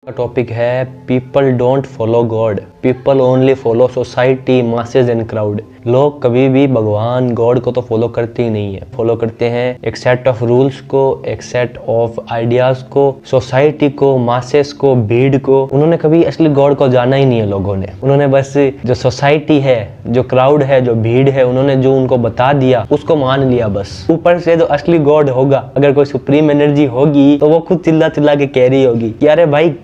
का टॉपिक है people don't follow God, people only follow society, masses and crowd. लोग कभी भी भगवान गॉड को तो फॉलो करते ही नहीं है, फॉलो करते हैं एक सेट ऑफ रूल्स को, एक सेट ऑफ आइडियाज को, सोसाइटी को, मासेस को, भीड़ को। उन्होंने कभी असली गॉड को जाना ही नहीं है लोगों ने। उन्होंने बस जो सोसाइटी है, जो क्राउड है, जो भीड़ है, उन्होंने जो उनको बता दिया उसको मान लिया बस। ऊपर से जो असली गॉड होगा, अगर कोई सुप्रीम एनर्जी होगी तो वो खुद चिल्ला चिल्ला के कह रही होगी कि अरे भाई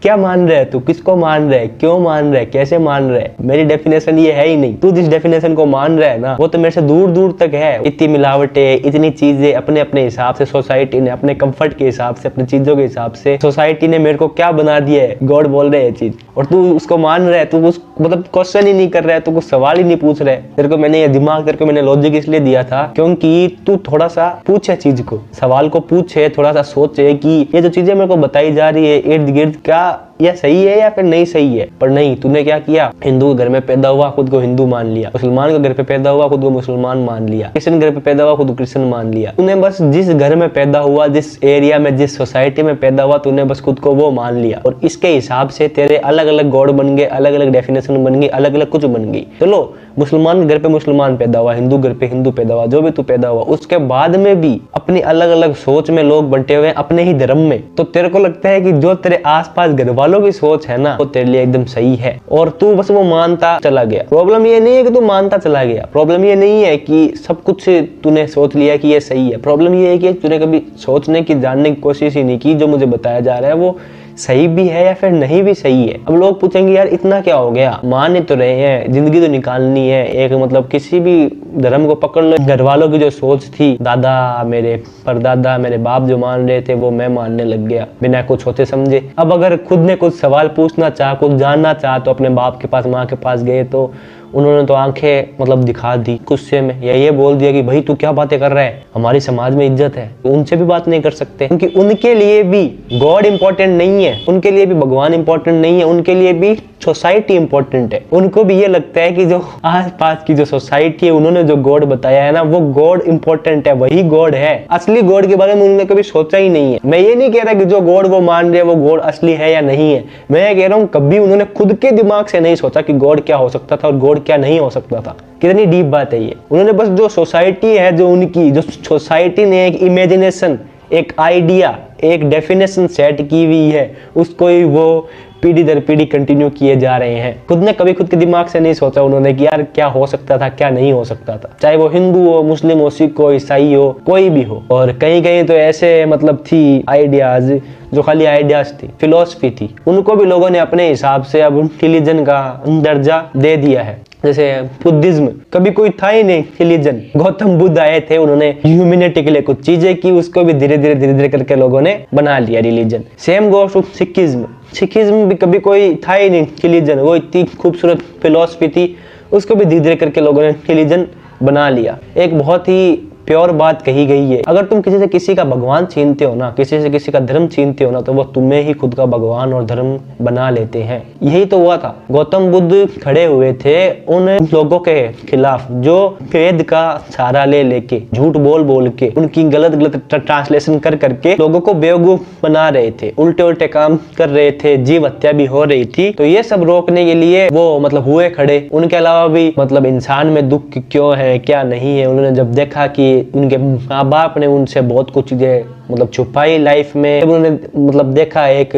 क्या मान रहे है तू, किसको मान रहे है, क्यों मान रहे है, कैसे मान रहे है, मेरी डेफिनेशन ये है ही नहीं। तू जिस डेफिनेशन को मान रहा है ना, वो तो मेरे से दूर दूर तक है। इतनी मिलावटें, इतनी चीजें अपने अपने हिसाब से सोसाइटी ने, अपने कंफर्ट के हिसाब से, अपनी चीजों के हिसाब से सोसाइटी ने मेरे को क्या बना दिया है, गॉड बोल रहे हैं चीज, और तू उसको मान रहा है। तू उस मतलब क्वेश्चन ही नहीं कर रहा है, तू कुछ सवाल ही नहीं पूछ रहा है। तेरे को मैंने ये दिमाग, तेरे को मैंने लॉजिक इसलिए दिया था क्योंकि तू थोड़ा सा पूछे चीज को, सवाल को पूछे, थोड़ा सा सोचे कि ये जो चीजें मेरे को बताई जा रही है इर्द गिर्द, क्या यह सही है या फिर नहीं सही है। पर नहीं, तूने क्या किया, हिंदू घर में पैदा हुआ, खुद को हिंदू मान लिया। मुसलमान के घर पे पैदा हुआ, खुद को मुसलमान मान लिया। क्रिश्चियन घर पे पैदा हुआ, खुद को क्रिश्चियन मान लिया। तूने बस जिस घर में पैदा हुआ, जिस एरिया में, जिस सोसाइटी में पैदा हुआ, तूने बस खुद को वो मान लिया, और इसके हिसाब से तेरे अलग अलग गॉड बन गए, अलग अलग डेफिनेशन बन गई, अलग अलग कुछ बन गई। चलो, मुसलमान के घर पे मुसलमान पैदा हुआ, हिंदू घर पे हिंदू पैदा हुआ, जो भी तू पैदा हुआ, उसके बाद में भी अपनी अलग अलग सोच में लोग बंटे हुए अपने ही धर्म में। तो तेरे को लगता है कि जो तेरे आसपास घर वालों की सोच है ना, वो तेरे लिए एकदम सही है, और तू बस वो मानता चला गया। प्रॉब्लम ये नहीं है कि तू मानता चला गया, प्रॉब्लम ये नहीं है कि सब कुछ तूने सोच लिया कि ये सही है। प्रॉब्लम ये है कि तूने कभी सोचने की, जानने की कोशिश ही नहीं की जो मुझे बताया जा रहा है वो सही भी है या फिर नहीं भी सही है। अब लोग पूछेंगे यार इतना क्या हो गया, मान तो रहे हैं, जिंदगी तो निकालनी है। एक मतलब किसी भी धर्म को पकड़ लो, घर वालों की जो सोच थी, दादा मेरे, परदादा मेरे, बाप जो मान रहे थे वो मैं मानने लग गया बिना कुछ सोचे समझे। अब अगर खुद ने कुछ सवाल पूछना चाह, कुछ जानना चाह, तो अपने बाप के पास, माँ के पास गए तो उन्होंने तो आंखें मतलब दिखा दी गुस्से में, या ये बोल दिया कि भाई तू क्या बातें कर रहा है, हमारी समाज में इज्जत है। तो उनसे भी बात नहीं कर सकते क्योंकि उनके लिए भी गॉड इंपॉर्टेंट नहीं है, उनके लिए भी भगवान इंपॉर्टेंट नहीं है, उनके लिए भी सोसाइटी इंपॉर्टेंट है। उनको भी ये लगता है कि जो आसपास की जो सोसाइटी है, उन्होंने जो गॉड बताया है ना, वो गॉड इंपॉर्टेंट है, वही गॉड है। असली गॉड के बारे में उन्होंने कभी सोचा ही नहीं है। मैं ये नहीं कह रहा कि जो गॉड वो मान रहे हैं वो गॉड असली है या नहीं है, मैं ये कह रहा हूँ कभी उन्होंने खुद के दिमाग से नहीं सोचा कि गॉड क्या हो सकता था और गॉड क्या नहीं हो सकता था। कितनी डीप बात है ये। उन्होंने बस जो सोसाइटी है, जो उनकी, जो सोसाइटी ने एक इमेजिनेशन, एक आइडिया, एक डेफिनेशन सेट की हुई है, उसको ही वो पीढ़ी दर पीढ़ी कंटिन्यू किए जा रहे हैं। खुद ने कभी खुद के दिमाग से नहीं सोचा उन्होंने कि यार क्या हो सकता था, क्या नहीं हो सकता था। चाहे वो हिंदू हो, मुस्लिम हो, सिख हो, ईसाई हो, कोई भी हो। और कहीं कहीं तो ऐसे मतलब थी आइडियाज जो खाली आइडियाज थी, फिलोसफी थी, उनको भी लोगों ने अपने हिसाब से अब रिलीजन का दर्जा दे दिया है। जैसे बुद्धिज्म, कभी कोई था ही नहीं रिलीजन, गौतम बुद्ध आए थे, उन्होंने ह्यूमैनिटी के लिए कुछ चीजें की, उसको भी धीरे धीरे करके लोगों ने बना लिया religion. Same goes to Sikhism, Sikhism भी कभी कोई था ही नहीं रिलीजन, वो इतनी खूबसूरत फिलोसफी थी, उसको भी धीरे धीरे करके लोगों ने रिलीजन बना लिया। एक बहुत ही प्योर बात कही गई है, अगर तुम किसी से किसी का भगवान छीनते हो ना, किसी से किसी का धर्म छीनते हो ना, तो वो तुम्हें ही खुद का भगवान और धर्म बना लेते हैं। यही तो हुआ था। गौतम बुद्ध खड़े हुए थे उन लोगों के खिलाफ जो वेद का सहारा ले लेके, झूठ बोल बोल के, उनकी गलत ट्रांसलेशन कर करके लोगों को बेवकूफ बना रहे थे, उल्टे उल्टे काम कर रहे थे, जीव हत्या भी हो रही थी। तो ये सब रोकने के लिए वो मतलब हुए खड़े। उनके अलावा भी मतलब इंसान में दुख क्यों है, क्या नहीं है, उन्होंने जब देखा कि उनके माँ बाप ने उनसे बहुत कुछ चीजें मतलब छुपाई लाइफ में, जब उन्होंने मतलब देखा एक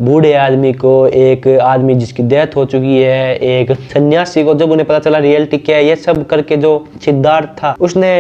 बूढ़े आदमी को, एक आदमी जिसकी डेथ हो चुकी है, एक सन्यासी को, जब उन्हें पता चला रियलिटी क्या है, ये सब करके जो सिद्धार्थ था उसने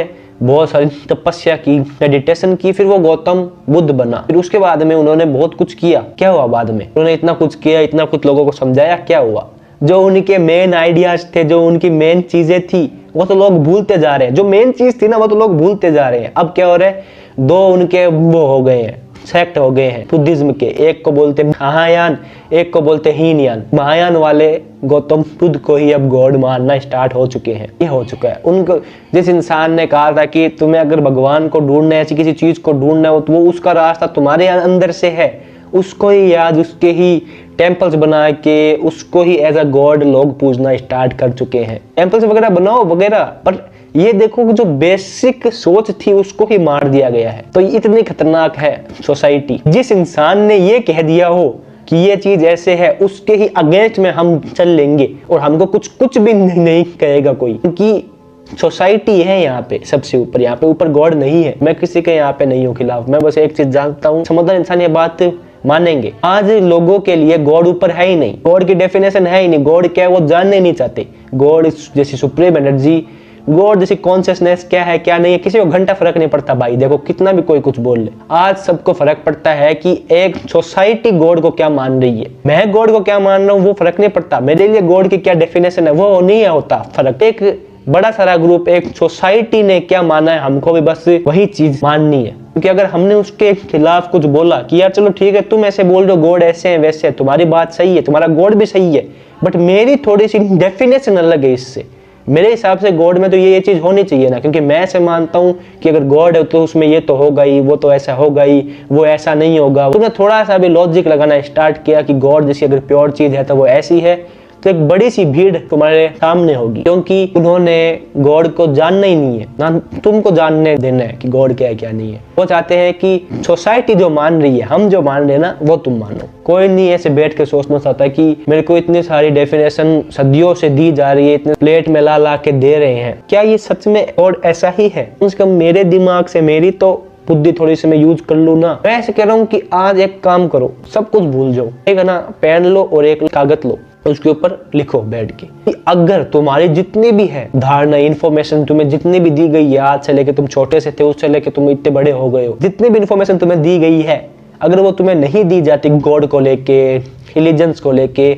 बहुत सारी तपस्या की, मेडिटेशन की, फिर वो गौतम बुद्ध बना। फिर उसके बाद में उन्होंने बहुत कुछ किया। क्या हुआ बाद में? उन्होंने इतना कुछ किया, इतना कुछ लोगों को समझाया, क्या हुआ? जो उनके मेन आइडियाज थे, जो उनकी मेन चीजें थी, वो तो लोग भूलते जा रहे हैं। जो मेन चीज थी ना, वो तो लोग भूलते जा रहे हैं। अब क्या हो रहा है, दो उनके वो हो गए हैं, सेक्ट हो गए हैं बुद्धिज्म के। एक को बोलते महायान, एक को बोलते हीनयान। महायान वाले गौतम बुद्ध को ही अब गॉड मानना स्टार्ट हो चुके हैं। ये हो चुका है उनको। जिस इंसान ने कहा था कि तुम्हें अगर भगवान को ढूंढना है, ऐसी किसी चीज को ढूंढना है, तो वो उसका रास्ता तुम्हारे अंदर से है, उसको ही याद, उसके ही टेम्पल्स बना के, उसको ही एज अ गॉड लोग पूजना स्टार्ट कर चुके हैं। टेम्पल्स वगैरह बनाओ वगैरह, पर ये देखो कि जो बेसिक सोच थी उसको ही मार दिया गया है। तो इतनी खतरनाक है सोसाइटी। जिस इंसान ने ये कह दिया हो कि ये चीज ऐसे है, उसके ही अगेंस्ट में हम चल लेंगे और हमको कुछ भी नहीं कहेगा कोई, क्योंकि सोसाइटी है यहाँ पे सबसे ऊपर, यहाँ पे ऊपर गॉड नहीं है। मैं किसी के यहाँ पे नहीं हूँ खिलाफ, मैं बस एक चीज जानता हूँ, समझदार इंसान ये बात मानेंगे। आज लोगों के लिए गॉड ऊपर है ही नहीं, गॉड की डेफिनेशन है ही नहीं, गॉड क्या है वो जानने नहीं चाहते। गॉड जैसी सुप्रीम एनर्जी, गॉड जैसी कॉन्शियसनेस क्या है क्या नहीं है, किसी को घंटा फर्क नहीं पड़ता भाई। देखो कितना भी कोई कुछ बोल ले, आज सबको फर्क पड़ता है कि एक सोसाइटी गॉड को क्या मान रही है, मैं गॉड को क्या मान रहा हूँ वो फर्क नहीं पड़ता। मेरे लिए गॉड की क्या डेफिनेशन है वो नहीं होता फर्क। एक बड़ा सारा ग्रुप, एक सोसाइटी ने क्या माना है, हमको भी बस वही चीज माननी है। क्योंकि अगर हमने उसके खिलाफ कुछ बोला कि यार चलो ठीक है तुम ऐसे बोल रहे हो, गॉड ऐसे है वैसे है, तुम्हारी बात सही है, तुम्हारा गॉड भी सही है, बट मेरी थोड़ी सी डेफिनेशन अलग है इससे। मेरे हिसाब से गॉड में तो ये चीज होनी चाहिए ना, क्योंकि मैं ऐसे मानता हूँ कि अगर गॉड है तो उसमें ये तो होगा ही, वो तो ऐसा होगा ही, वो ऐसा नहीं होगा। तुमने थोड़ा सा भी लॉजिक लगाना स्टार्ट किया कि गॉड जैसी अगर प्योर चीज है तो वो ऐसी है, तो एक बड़ी सी भीड़ तुम्हारे सामने होगी, क्योंकि उन्होंने गॉड को जानना ही नहीं है, ना तुमको जानने देना है कि गॉड क्या है क्या नहीं है। वो चाहते हैं कि सोसाइटी जो मान रही है, हम जो मान रहे हैं ना, वो तुम मानो। कोई नहीं ऐसे बैठ के सोचना चाहता कि मेरे को इतनी सारी डेफिनेशन सदियों से दी जा रही है, इतने प्लेट में ला के दे रहे हैं, क्या ये सच में और ऐसा ही है? कम से कम मेरे दिमाग से मेरी तो बुद्धि थोड़ी सी मैं यूज कर लूँ ना। मैं ऐसे कह रहा हूँ कि आज एक काम करो, सब कुछ भूल जाओ, एक है ना पेन लो और एक कागज लो, उसके ऊपर लिखो बैठ के कि अगर तुम्हारी जितनी भी है धारणा, इन्फॉर्मेशन तुम्हें जितनी भी दी गई है, आज से लेके तुम छोटे से थे उससे लेके तुम इतने बड़े हो गए हो, जितनी भी इन्फॉर्मेशन तुम्हें दी गई है, अगर वो तुम्हें नहीं दी जाती गॉड को लेके, रिलीजन्स को लेके,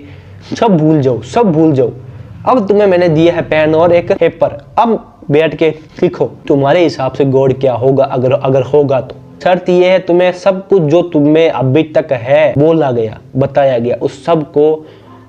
सब भूल जाओ, सब भूल जाओ। अब तुम्हें मैंने दिया है पेन और एक पेपर, अब बैठ के लिखो तुम्हारे हिसाब से गॉड क्या होगा, अगर होगा तो। शर्त यह है तुम्हें सब कुछ जो तुम्हें अभी तक है बोला गया, बताया गया, उस सब को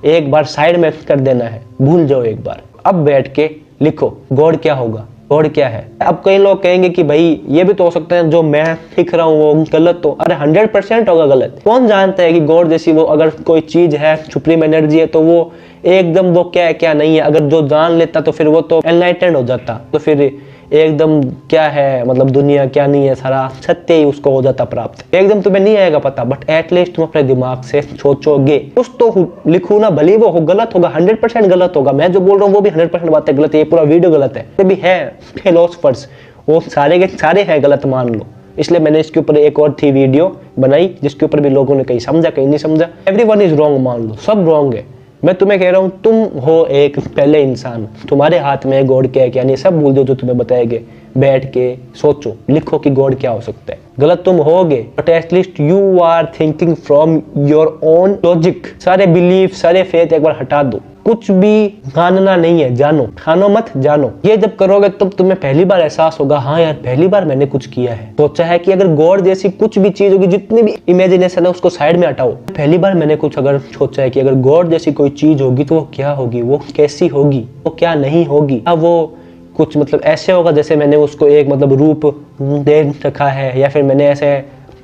एक बार साइड में कर देना है, भूल जाओ एक बार। अब बैठ के लिखो गॉड क्या होगा, गॉड क्या है। अब कई लोग कहेंगे कि भाई ये भी तो हो सकता है जो मैं लिख रहा हूँ वो गलत हो। अरे 100% होगा गलत। कौन जानता है कि गॉड जैसी वो अगर कोई चीज है, सुप्रीम एनर्जी है, तो वो एकदम वो क्या है क्या नहीं है। अगर जो जान लेता तो फिर वो तो एनलाइटेंड हो जाता, तो फिर एकदम क्या है मतलब दुनिया क्या नहीं है, सारा सत्य ही उसको हो जाता प्राप्त। एकदम तुम्हें नहीं आएगा पता, बट एटलीस्ट तुम अपने दिमाग से सोचोगे। कुछ तो लिखू ना, भले वो हो गलत होगा, 100% गलत होगा। मैं जो बोल रहा हूँ वो भी 100% बातें गलत है, ये पूरा वीडियो गलत है। ये भी है फिलोसफर्स, वो सारे के सारे हैं गलत मान लो। इसलिए मैंने इसके ऊपर एक और थी वीडियो बनाई जिसके ऊपर भी लोगों ने कहीं समझा कहीं नहीं समझा। एवरीवन इज रॉन्ग मान लो, सब रॉन्ग है। मैं तुम्हें कह रहा हूँ तुम हो एक पहले इंसान, तुम्हारे हाथ में गॉड क्या है क्या नहीं, सब भूल दो जो तुम्हें बताएंगे। बैठ के सोचो, लिखो कि गॉड क्या हो सकता है। गलत तुम होगे but at least you are thinking from your own logic. सारे बिलीफ, सारे फेथ एक बार हटा दो। कुछ भी मानना नहीं है, जानो, ठानो मत, जानो। ये जब करोगे तब तुम्हें पहली बार एहसास होगा, हाँ यार पहली बार मैंने कुछ किया है, सोचा है कि अगर गॉड जैसी कुछ भी चीज होगी, जितनी भी इमेजिनेशन है उसको साइड में हटाओ। पहली बार मैंने कुछ अगर सोचा है कि अगर गॉड जैसी कोई चीज होगी तो वो क्या होगी, वो कैसी होगी, वो क्या नहीं होगी। अब वो कुछ मतलब ऐसे होगा जैसे मैंने उसको एक मतलब रूप दे रखा है, या फिर मैंने ऐसे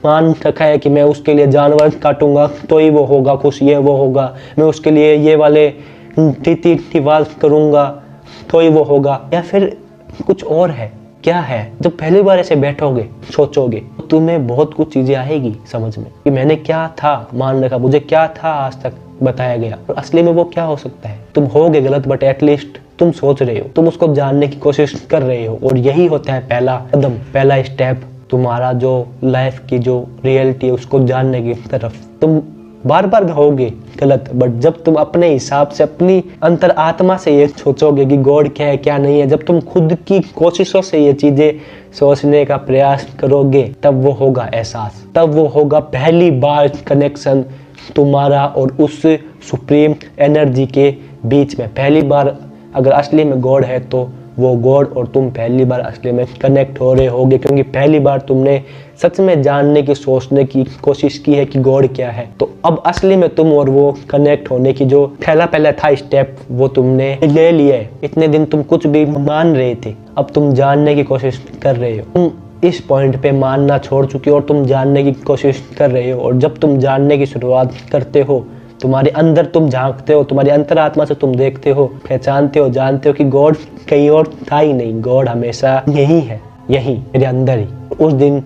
मान रखा है कि मैं उसके लिए जानवर काटूंगा तो ही वो होगा खुश, ये वो होगा, मैं उसके लिए ये वाले रिवाज करूंगा तो ही वो होगा, या फिर कुछ और है। क्या है? जब पहली बार ऐसे बैठोगे सोचोगे तो तुम्हें बहुत कुछ चीजें आएगी समझ में कि मैंने क्या था मान रखा, मुझे क्या था आज तक बताया गया, और असली में वो क्या हो सकता है। तुम होगे गलत बट एटलीस्ट तुम सोच रहे हो, तुम उसको जानने की कोशिश कर रहे हो, और यही होता है पहला कदम, पहला स्टेप तुम्हारा जो लाइफ की जो रियलिटी है उसको जानने की तरफ। तुम बार बार होगे गलत, बट जब तुम अपने हिसाब से अपनी अंतर आत्मा से ये सोचोगे कि गॉड क्या है क्या नहीं है, जब तुम खुद की कोशिशों से ये चीजें सोचने का प्रयास करोगे, तब वो होगा एहसास, तब वो होगा पहली बार कनेक्शन तुम्हारा और उस सुप्रीम एनर्जी के बीच में। पहली बार अगर असली में गॉड है तो वो गॉड और तुम पहली बार असली में कनेक्ट हो रहे होगे, क्योंकि पहली बार तुमने सच में जानने की सोचने की कोशिश की है कि गॉड क्या है। तो अब असली में तुम और वो कनेक्ट होने की जो पहला था स्टेप वो तुमने ले लिया है। इतने दिन तुम कुछ भी मान रहे थे, अब तुम जानने की कोशिश कर रहे हो। तुम इस पॉइंट पे मानना छोड़ चुके हो और तुम जानने की कोशिश कर रहे हो, और जब तुम जानने की शुरुआत करते हो तुम्हारे अंदर तुम झांकते हो, तुम्हारी अंतरात्मा से तुम देखते हो, पहचानते हो, जानते हो कि गॉड कहीं और था ही नहीं, गॉड हमेशा यही है, यही मेरे अंदर ही। उस दिन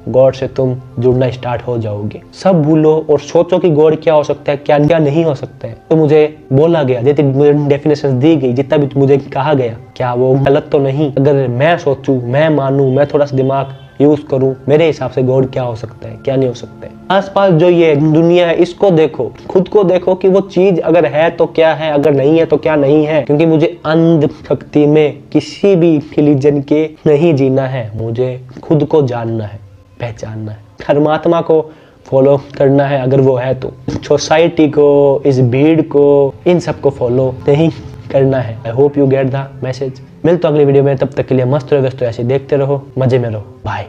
गॉड से तुम जुड़ना स्टार्ट हो जाओगे। सब भूलो और सोचो कि गॉड क्या हो सकता है, क्या क्या नहीं हो सकता है। तो मुझे बोला गया, जितनी मुझे डेफिनेशन दी गई, जितना भी मुझे कहा गया, क्या वो गलत तो नहीं? अगर मैं सोचूं, मैं मानूं, मैं थोड़ा सा दिमाग यूज करूं, मेरे हिसाब से गॉड क्या हो सकता है, क्या नहीं हो सकता है। आसपास जो ये दुनिया है, इसको देखो, खुद को देखो कि वो चीज अगर है तो क्या है, अगर नहीं है तो क्या नहीं है। क्योंकि मुझे अंधभक्ति में किसी भी रिलीजन के नहीं जीना है, मुझे खुद को जानना है, पहचानना है, परमात्मा को फॉलो करना है अगर वो है तो। सोसाइटी को, इस भीड़ को, इन सब को फॉलो नहीं करना है। I hope you get the message. मिलते अगली वीडियो में, तब तक के लिए मस्त रहो, व्यस्त ऐसे देखते रहो, मजे में रहो, बाय।